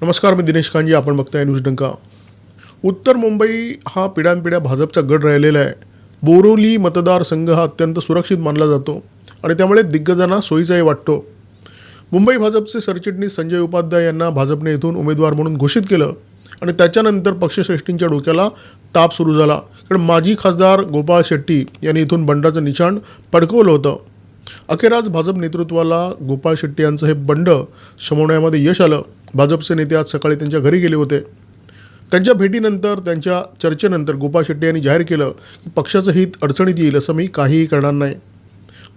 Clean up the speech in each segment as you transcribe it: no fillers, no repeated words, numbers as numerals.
नमस्कार, मी दिनेश कांजी. आपण बघताय न्यूज डंका. उत्तर मुंबई हा पिढ्यानपिढ्या भाजपचा गड राहिलेला आहे. बोरिवली मतदारसंघ हा अत्यंत सुरक्षित मानला जातो आणि त्यामुळे दिग्गजांना सोयीचाही वाटतो. मुंबई भाजपचे सरचिटणीस संजय उपाध्याय यांना भाजपने इथून उमेदवार म्हणून घोषित केलं आणि त्याच्यानंतर पक्षश्रेष्ठींच्या डोक्याला ताप सुरू झाला. कारण माजी खासदार गोपाळ शेट्टी यांनी इथून बंडाचं निशाण फडकवलं होतं. अखेर आज भाजप नेतृत्वाला गोपाळ शेट्टी यांचं हे बंड शमवण्यामध्ये यश आलं. भाजपचे नेते आज सकाळी त्यांच्या घरी गेले होते. त्यांच्या भेटीनंतर, त्यांच्या चर्चेनंतर गोपाळ शेट्टी यांनी जाहीर केलं की पक्षाचं हित अडचणीत येईल असं मी काहीही करणार नाही.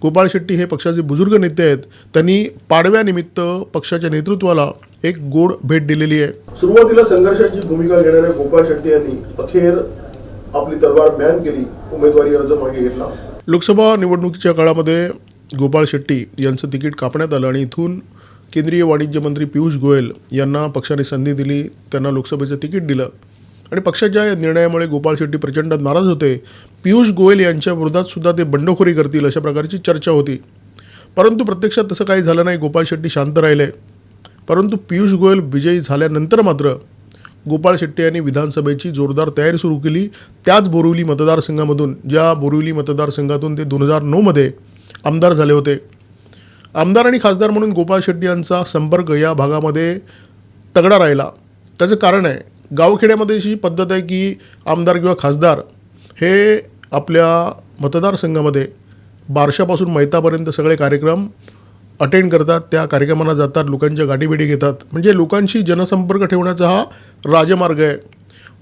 गोपाळ शेट्टी हे पक्षाचे बुजुर्ग नेते आहेत. त्यांनी पाडव्यानिमित्त पक्षाच्या नेतृत्वाला एक गोड भेट दिलेली आहे. सुरुवातीला संघर्षाची भूमिका घेणाऱ्या गोपाळ शेट्टी यांनी अखेर आपली तलवार बयान केली, उमेदवारी अर्ज मागे घेतला. लोकसभा निवडणुकीच्या काळामध्ये गोपाळ शेट्टी यांचं तिकीट कापण्यात आलं आणि इथून केंद्रीय वाणिज्य मंत्री पियुष गोयल यांना पक्षाने संधी दिली. त्यांना लोकसभेचं तिकीट दिलं आणि पक्षाच्या या निर्णयामुळे गोपाळ शेट्टी प्रचंड नाराज होते. पियुष गोयल यांच्या विरोधात सुद्धा ते बंडखोरी करतील अशा प्रकारची चर्चा होती. परंतु प्रत्यक्षात तसं काही झालं नाही. गोपाळ शेट्टी शांत राहिले. परंतु पियुष गोयल विजयी झाल्यानंतर मात्र गोपाळ शेट्टी यांनी विधानसभेची जोरदार तयारी सुरू केली. त्याच बोरिवली मतदारसंघामधून, ज्या बोरिवली मतदारसंघातून ते 2009मध्ये आमदार झाले होते. आमदार आणि खासदार म्हणून गोपाळ शेट्टी यांचा संपर्क या भागामध्ये तगडा राहिला. त्याचं कारण आहे, गावखेड्यामध्ये अशी पद्धत आहे की आमदार किंवा खासदार हे आपल्या मतदारसंघामध्ये बारशापासून मैतापर्यंत सगळे कार्यक्रम अटेंड करतात. त्या कार्यक्रमांना जातात, लोकांच्या गाठीभेटी घेतात. म्हणजे लोकांशी जनसंपर्क ठेवण्याचा हा राजमार्ग आहे.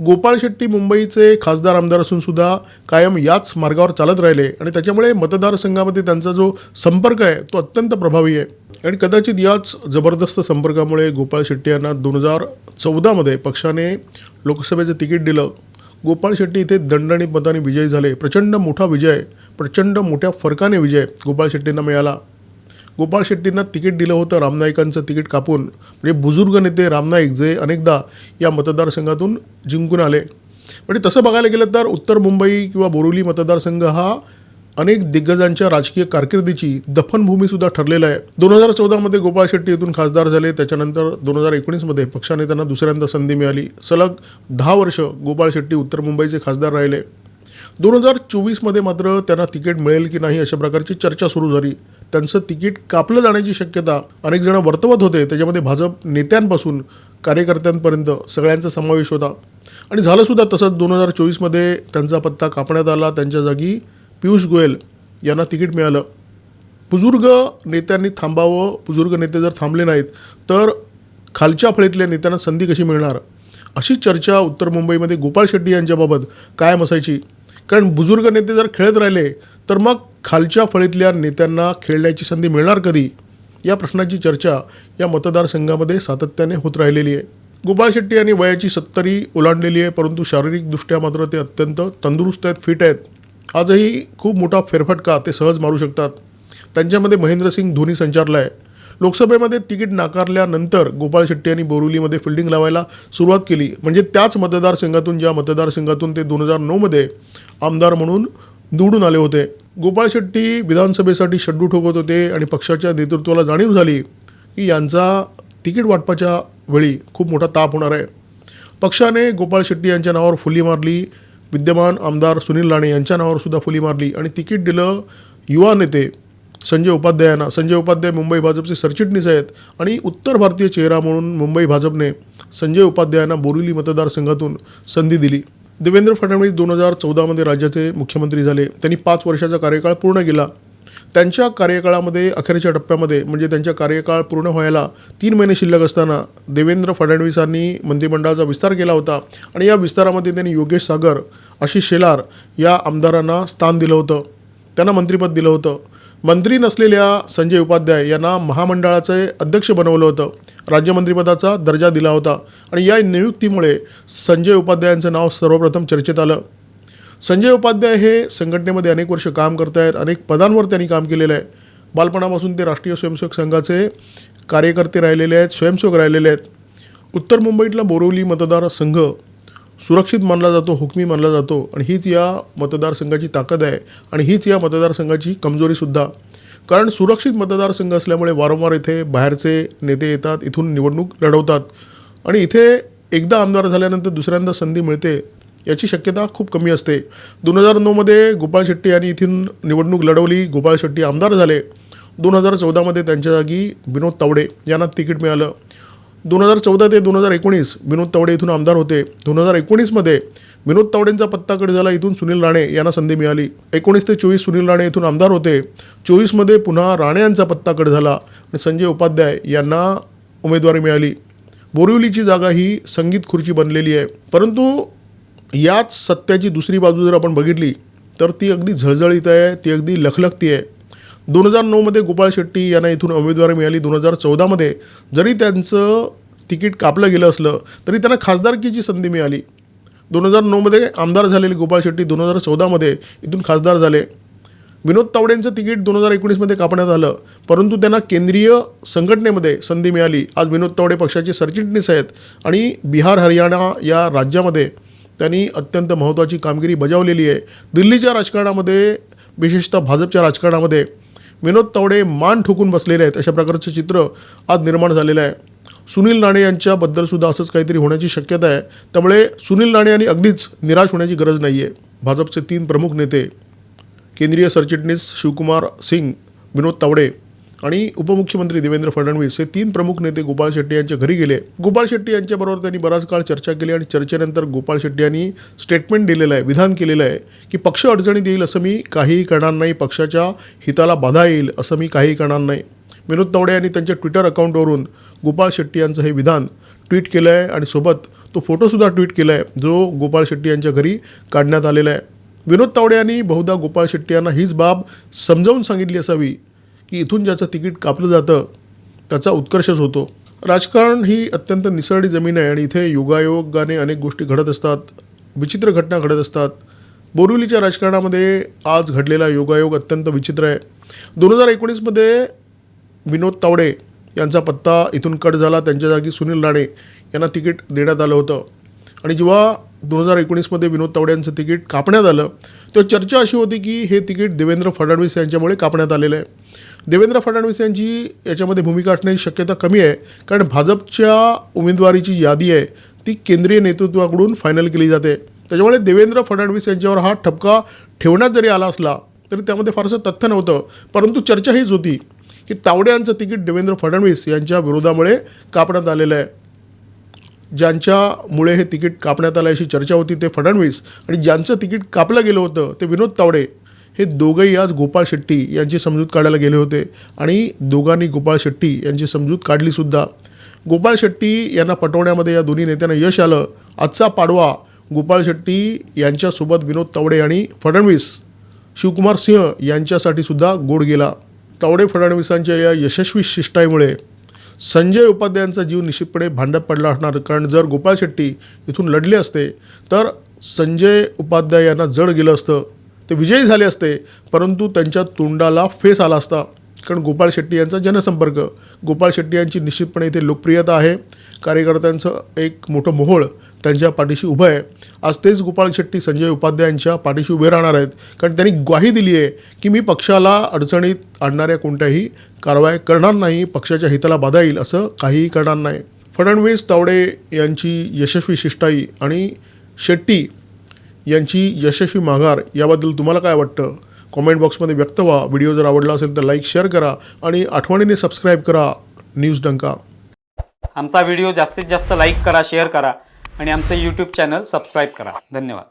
गोपाळ शेट्टी मुंबईचे खासदार आमदार असून सुद्धा कायम याच मार्गावर चालत राहिले आणि त्याच्यामुळे मतदारसंघामध्ये त्यांचा जो संपर्क आहे तो अत्यंत प्रभावी आहे. आणि कदाचित याच जबरदस्त संपर्कामुळे गोपाळ शेट्टी यांना 2014मध्ये पक्षाने लोकसभेचं तिकीट दिलं. गोपाळ शेट्टी इथे दणदणीत मताने विजयी झाले. प्रचंड मोठा विजय, प्रचंड मोठ्या फरकाने विजय गोपाळ शेट्टींना मिळाला. गोपाळ शेट्टींना तिकीट दिलं होतं रामनाईकांचं तिकीट कापून. म्हणजे बुजुर्ग नेते रामनाईक जे अनेकदा या मतदारसंघातून जिंकून आले. म्हणजे तसं बघायला गेलं तर उत्तर मुंबई किंवा बोरिवली मतदारसंघ हा अनेक दिग्गजांच्या राजकीय कारकिर्दीची दफनभूमीसुद्धा ठरलेला आहे. 2014मध्ये गोपाळ शेट्टी इथून खासदार झाले. त्याच्यानंतर 2019मध्ये पक्षाने त्यांना दुसऱ्यांदा संधी मिळाली. सलग 10 वर्ष गोपाळ शेट्टी उत्तर मुंबईचे खासदार राहिले. 2024मध्ये मात्र त्यांना तिकीट मिळेल की नाही अशा प्रकारची चर्चा सुरू झाली. त्यांचं तिकीट कापलं जाण्याची शक्यता अनेक जण वर्तवत होते. त्याच्यामध्ये भाजप नेत्यांपासून कार्यकर्त्यांपर्यंत सगळ्यांचा समावेश होता आणि झालंसुद्धा तसंच. 2024मध्ये त्यांचा पत्ता कापण्यात आला. त्यांच्या जागी पियुष गोयल यांना तिकीट मिळालं. बुजुर्ग नेत्यांनी थांबावं. बुजुर्ग नेते जर थांबले नाहीत तर खालच्या फळीतल्या नेत्यांना संधी कशी मिळणार, अशी चर्चा उत्तर मुंबईमध्ये गोपाळ शेट्टी यांच्याबाबत कायम असायची. कारण बुजुर्ग नेते जर खेळत राहिले तर मग खालच्या फळीतल्या नेत्यांना खेळण्याची संधी मिळणार कधी, या प्रश्नाची चर्चा या मतदारसंघामध्ये सातत्याने होत राहिलेली आहे. गोपाळ शेट्टी यांनी वयाची 70 ओलांडलेली आहे, परंतु शारीरिकदृष्ट्या मात्र ते अत्यंत तंदुरुस्त आहेत, फिट आहेत. आजही खूप मोठा फेरफटका ते सहज मारू शकतात. त्यांच्यामध्ये महेंद्रसिंग धोनी संचारला आहे. लोकसभेमध्ये तिकीट नाकारल्यानंतर गोपाळ शेट्टी यांनी बोरिवलीमध्ये फिल्डिंग लावायला सुरुवात केली. म्हणजे त्याच मतदारसंघातून, ज्या मतदारसंघातून ते 2009मध्ये आमदार म्हणून निवडून आले होते. गोपाळ शेट्टी विधानसभेसाठी शड्डू ठोकत होते आणि पक्षाच्या नेतृत्वाला जाणीव झाली की यांचा तिकीट वाटपाच्या वेळी खूप मोठा ताप होणार आहे. पक्षाने गोपाळ शेट्टी यांच्या नावावर फुली मारली. विद्यमान आमदार सुनील राणे यांच्या नावावर सुद्धा फुली मारली आणि तिकीट दिलं युवा नेते संजय उपाध्याय यांना. संजय उपाध्याय मुंबई भाजपचे सरचिटणीस आहेत आणि उत्तर भारतीय चेहरा म्हणून मुंबई भाजपने संजय उपाध्यायांना बोरिवली मतदारसंघातून संधी दिली. देवेंद्र फडणवीस 2014मध्ये राज्याचे मुख्यमंत्री झाले. त्यांनी 5 वर्षाचा कार्यकाळ पूर्ण केला. त्यांच्या कार्यकाळामध्ये अखेरच्या टप्प्यामध्ये, म्हणजे त्यांच्या कार्यकाळ पूर्ण व्हायला 3 महिने शिल्लक असताना देवेंद्र फडणवीसांनी मंत्रिमंडळाचा विस्तार केला होता आणि या विस्तारामध्ये त्यांनी योगेश सागर, आशिष शेलार या आमदारांना स्थान दिलं होतं. त्यांना मंत्रिपद दिलं होतं. मंत्री नसलेल्या संजय उपाध्याय यांना महामंडळाचे अध्यक्ष बनवलं होतं. राज्यमंत्रिपदाचा दर्जा दिला होता आणि या नियुक्तीमुळे संजय उपाध्यायांचं नाव सर्वप्रथम चर्चेत आलं. संजय उपाध्याय हे संघटनेमध्ये अनेक वर्ष काम करत आहेत. अनेक पदांवर त्यांनी काम केलेलं आहे. बालपणापासून ते राष्ट्रीय स्वयंसेवक संघाचे कार्यकर्ते राहिलेले आहेत, स्वयंसेवक राहिलेले आहेत. उत्तर मुंबईतला बोरिवली मतदारसंघ सुरक्षित मानला जातो, हुकमी मानला जातो आणि हीच या मतदारसंघाची ताकद आहे आणि हीच या मतदारसंघाची कमजोरीसुद्धा. कारण सुरक्षित मतदारसंघ असल्यामुळे वारंवार इथे बाहेरचे नेते येतात, इथून निवडणूक लढवतात. आणि इथे एकदा आमदार झाल्यानंतर दुसऱ्यांदा संधी मिळते याची शक्यता खूप कमी असते. 2009मध्ये गोपाळ शेट्टी यांनी इथून निवडणूक लढवली. गोपाळ शेट्टी आमदार झाले. 2014मध्ये त्यांच्या जागी विनोद तावडे यांना तिकीट मिळालं. 2014 ते 2019 विनोद तावडे इथून आमदार होते. 2019मध्ये विनोद तावडेंचा पत्ता कट झाला. इथून सुनील राणे यांना संधी मिळाली. 19 ते 24 सुनील राणे इथून आमदार होते. 24मध्ये पुन्हा राणे यांचा पत्ता कट झाला आणि संजय उपाध्याय यांना उमेदवारी मिळाली. बोरिवलीची जागा ही संगीत खुर्ची बनलेली आहे. परंतु याच सत्याची दुसरी बाजू जर आपण बघितली तर ती अगदी झळझळीत आहे, ती अगदी लखलखती आहे. 2009मध्ये गोपाळ शेट्टी यांना इथून उमेदवारी मिळाली. 2014मध्ये जरी त्यांचं तिकीट कापलं गेलं असलं तरी त्यांना खासदारकीची संधी मिळाली. 2009मध्ये आमदार झालेले गोपाळ शेट्टी 2014मध्ये इथून खासदार झाले. विनोद तावडेंचं तिकीट 2019मध्ये कापण्यात आलं, परंतु त्यांना केंद्रीय संघटनेमध्ये संधी मिळाली. आज विनोद तावडे पक्षाचे सरचिटणीस आहेत आणि बिहार हरियाणा या राज्यामध्ये त्यांनी अत्यंत महत्त्वाची कामगिरी बजावलेली आहे. दिल्लीच्या राजकारणामध्ये, विशेषतः भाजपच्या राजकारणामध्ये विनोद तावडे मान ठोकून बसलेले आहेत. अशा प्रकारचं चित्र आज निर्माण झालेलं आहे. सुनील राणे यांच्याबद्दलसुद्धा असंच काहीतरी होण्याची शक्यता आहे. त्यामुळे सुनील राणे यांनी अगदीच निराश होण्याची गरज नाही आहे. भाजपचे 3 प्रमुख नेते, केंद्रीय सरचिटणीस शिवकुमार सिंग, विनोद तावडे आणि उपमुख्यमंत्री देवेंद्र फडणवीस हे 3 प्रमुख नेते गोपाळ शेट्टी यांच्या घरी गेले. गोपाळ शेट्टी यांच्याबरोबर त्यांनी बराच काळ चर्चा केली आणि चर्चेनंतर गोपाळ शेट्टी यांनी स्टेटमेंट दिलेलं आहे, विधान केलेलं आहे की पक्ष अडचणीत येईल असं मी काहीही करणार नाही, पक्षाच्या हिताला बाधा येईल असं मी काहीही करणार नाही. विनोद तावडे यांनी त्यांच्या ट्विटर अकाउंटवरून गोपाळ शेट्टी यांचं हे विधान ट्विट केलं आहे आणि सोबत तो फोटोसुद्धा ट्विट केला आहे जो गोपाळ शेट्टी यांच्या घरी काढण्यात आलेला आहे. विनोद तावडे यांनी बहुधा गोपाळ शेट्टी यांना हीच बाब समजावून सांगितली असावी की इथून ज्याचं तिकीट कापलं जातं त्याचा उत्कर्षच होतो. राजकारण ही अत्यंत निसरडी जमीन आहे आणि इथे योगायोगाने अनेक गोष्टी घडत असतात, विचित्र घटना घडत असतात. बोरिवलीच्या राजकारणामध्ये आज घडलेला योगायोग अत्यंत विचित्र आहे. 2019मध्ये विनोद तावडे यांचा पत्ता इथून कट झाला. त्यांच्या जागी सुनील राणे यांना तिकीट देण्यात आलं होतं आणि जेव्हा 2019मध्ये विनोद तावडे यांचं तिकीट कापण्यात आलं तेव्हा चर्चा अशी होती की हे तिकीट देवेंद्र फडणवीस यांच्यामुळे कापण्यात आलेलं आहे. देवेंद्र फडणवीस यांची याच्यामध्ये भूमिका असण्याची शक्यता कमी आहे, कारण भाजपच्या उमेदवारीची यादी आहे ती केंद्रीय नेतृत्वाकडून फायनल केली जाते. त्याच्यामुळे देवेंद्र फडणवीस यांच्यावर हा ठपका ठेवण्यात जरी आला असला तरी त्यामध्ये फारसं तथ्य नव्हतं. परंतु चर्चा हीच होती की तावडे यांचं तिकीट देवेंद्र फडणवीस यांच्या विरोधामुळे कापण्यात आलेलं आहे. ज्यांच्यामुळे हे तिकीट कापण्यात आलं अशी चर्चा होती ते फडणवीस, आणि ज्यांचं तिकीट कापलं गेलं होतं ते विनोद तावडे. हे दोघंही आज गोपाळ शेट्टी यांची समजूत काढायला गेले होते आणि दोघांनी गोपाळ शेट्टी यांची समजूत काढलीसुद्धा. गोपाळ शेट्टी यांना पटवण्यामध्ये या दोन्ही नेत्यांना यश आलं. आजचा पाडवा गोपाळ शेट्टी यांच्यासोबत विनोद तावडे आणि फडणवीस, शिवकुमार सिंह यांच्यासाठी सुद्धा गोड गेला. तावडे फडणवीसांच्या या यशस्वी शिष्टाईमुळे संजय उपाध्यायांचा जीव निश्चितपणे भांड्यात पडला असणार, कारण जर गोपाळ शेट्टी इथून लढले असते तर संजय उपाध्याय यांना जड गेलं असतं, ते विजयी झाले असते, परंतु त्यांच्या तोंडाला फेस आला असता. कारण गोपाळ शेट्टी यांचा जनसंपर्क, गोपाळ शेट्टी यांची निश्चितपणे इथे लोकप्रियता आहे. कार्यकर्त्यांचं एक मोठं मोहोळ त्यांच्या पाठीशी उभं आहे. आज तेच गोपाळ शेट्टी संजय उपाध्यायांच्या पाठीशी उभे राहणार आहेत, कारण त्यांनी ग्वाही दिली आहे की मी पक्षाला अडचणीत आणणाऱ्या कोणत्याही कारवाई करणार नाही, पक्षाच्या हिताला बाधा येईल असं काहीही करणार नाही. फडणवीस तावडे यांची यशस्वी शिष्टाई आणि शेट्टी यांची यशस्वी माघार याबद्दल तुम्हाला काय वाटतं? कॉमेंट बॉक्समध्ये व्यक्त व्हा. व्हिडिओ जर आवडला असेल तर लाईक, शेअर करा आणि आठवणीने सबस्क्राईब करा न्यूज डंका. आमचा व्हिडिओ जास्तीत जास्त लाईक करा, शेअर करा आणि आमचं यूट्यूब चॅनल सबस्क्राईब करा. धन्यवाद.